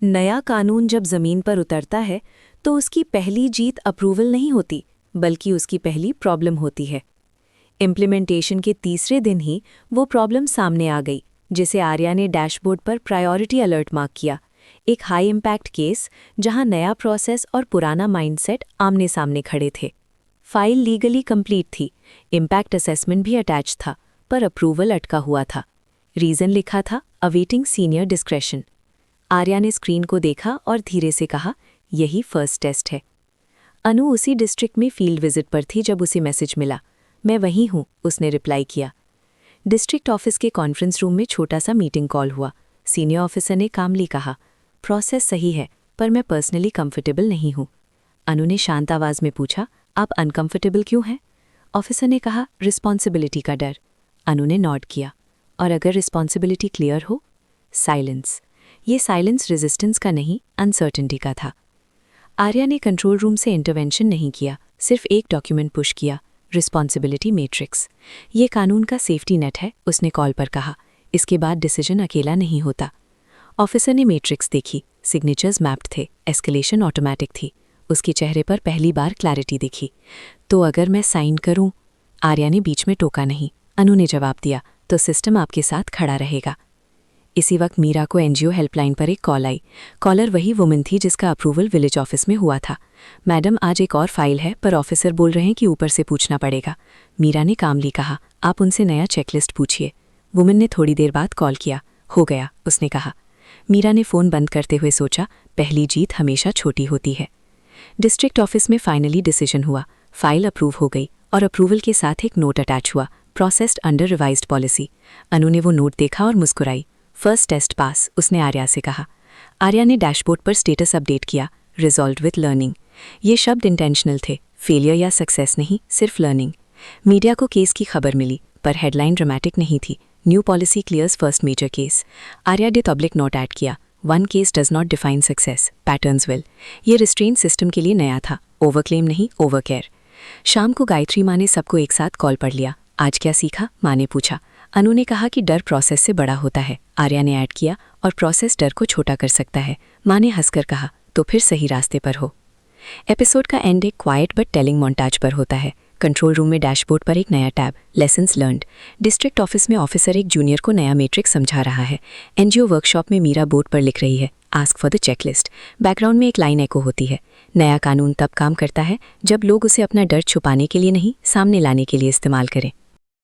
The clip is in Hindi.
नया कानून जब जमीन पर उतरता है तो उसकी पहली जीत अप्रूवल नहीं होती, बल्कि उसकी पहली प्रॉब्लम होती है। इम्प्लीमेंटेशन के तीसरे दिन ही वो प्रॉब्लम सामने आ गई, जिसे आर्या ने डैशबोर्ड पर प्रायोरिटी अलर्ट मार्क किया। एक हाई इम्पैक्ट केस जहां नया प्रोसेस और पुराना माइंडसेट आमने सामने खड़े थे। फाइल लीगली कंप्लीट थी, इम्पैक्ट असेसमेंट भी अटैच था, पर अप्रूवल अटका हुआ था। रीज़न लिखा था अवेटिंग सीनियर डिस्क्रेशन। आर्या ने स्क्रीन को देखा और धीरे से कहा, यही फर्स्ट टेस्ट है। अनु उसी डिस्ट्रिक्ट में फील्ड विजिट पर थी जब उसे मैसेज मिला। मैं वहीं हूँ, उसने रिप्लाई किया। डिस्ट्रिक्ट ऑफिस के कॉन्फ्रेंस रूम में छोटा सा मीटिंग कॉल हुआ। सीनियर ऑफिसर ने कामली कहा, प्रोसेस सही है, पर मैं पर्सनली कंफर्टेबल नहीं हूँ। अनु ने शांत आवाज़ में पूछा, आप अनकंफर्टेबल क्यों हैं? ऑफिसर ने कहा, रिस्पॉन्सिबिलिटी का डर। अनु ने नॉड किया। और अगर रिस्पॉन्सिबिलिटी क्लियर हो? साइलेंस। ये साइलेंस रेजिस्टेंस का नहीं, अनसर्टेनिटी का था। आर्या ने कंट्रोल रूम से इंटरवेंशन नहीं किया, सिर्फ एक डॉक्यूमेंट पुश किया, रिस्पॉन्सिबिलिटी मैट्रिक्स। ये कानून का सेफ्टी नेट है, उसने कॉल पर कहा। इसके बाद डिसीजन अकेला नहीं होता। ऑफिसर ने मैट्रिक्स देखी, सिग्नेचर्स मैप्ड थे, एस्केलेशन ऑटोमेटिक थी। उसके चेहरे पर पहली बार क्लैरिटी दिखी। तो अगर मैं साइन करूं? आर्या ने बीच में टोका नहीं। अनु ने जवाब दिया, तो सिस्टम आपके साथ खड़ा रहेगा। इसी वक्त मीरा को एनजीओ हेल्पलाइन पर एक कॉल आई। कॉलर वही वुमन थी जिसका अप्रूवल विलेज ऑफिस में हुआ था। मैडम, आज एक और फाइल है, पर ऑफिसर बोल रहे हैं कि ऊपर से पूछना पड़ेगा। मीरा ने कामली कहा, आप उनसे नया चेकलिस्ट पूछिए। वुमन ने थोड़ी देर बाद कॉल किया। हो गया, उसने कहा। मीरा ने फ़ोन बंद करते हुए सोचा, पहली जीत हमेशा छोटी होती है। डिस्ट्रिक्ट ऑफिस में फाइनली डिसीजन हुआ। फाइल अप्रूव हो गई और अप्रूवल के साथ एक नोट अटैच हुआ, प्रोसेस्ड अंडर रिवाइज्ड पॉलिसी। अनु ने वो नोट देखा और मुस्कुराई। फर्स्ट टेस्ट पास, उसने आर्या से कहा। आर्या ने डैशबोर्ड पर स्टेटस अपडेट किया, रिजॉल्व्ड विथ लर्निंग। ये शब्द इंटेंशनल थे, फेलियर या सक्सेस नहीं, सिर्फ लर्निंग। मीडिया को केस की खबर मिली, पर हेडलाइन ड्रामेटिक नहीं थी, new policy clears first major case. Arya ने पब्लिक नोट ऐड किया, one case does not define success, patterns will. ये रिस्ट्रेंट सिस्टम के लिए नया था, ओवरक्लेम नहीं, ओवर केयर। शाम को गायत्री माँ ने सबको एक साथ कॉल पढ़ लिया। आज क्या सीखा? माँ ने पूछा। अनु ने कहा कि डर प्रोसेस से बड़ा होता है। आर्या ने ऐड किया, और प्रोसेस डर को छोटा कर सकता है। माँ ने हंसकर कहा, तो फिर सही रास्ते पर हो। एपिसोड का एंड एक क्वाइट बट टेलिंग मोन्टाज पर होता है। कंट्रोल रूम में डैशबोर्ड पर एक नया tab, lessons learned. District office में ऑफिसर एक जूनियर को नया मैट्रिक्स समझा रहा है। एनजीओ वर्कशॉप में मीरा बोर्ड पर लिख रही है, ask for the checklist. Background में एक लाइन एको होती है, नया कानून तब काम करता है जब लोग उसे अपना डर छुपाने के लिए नहीं, सामने लाने के लिए इस्तेमाल करें।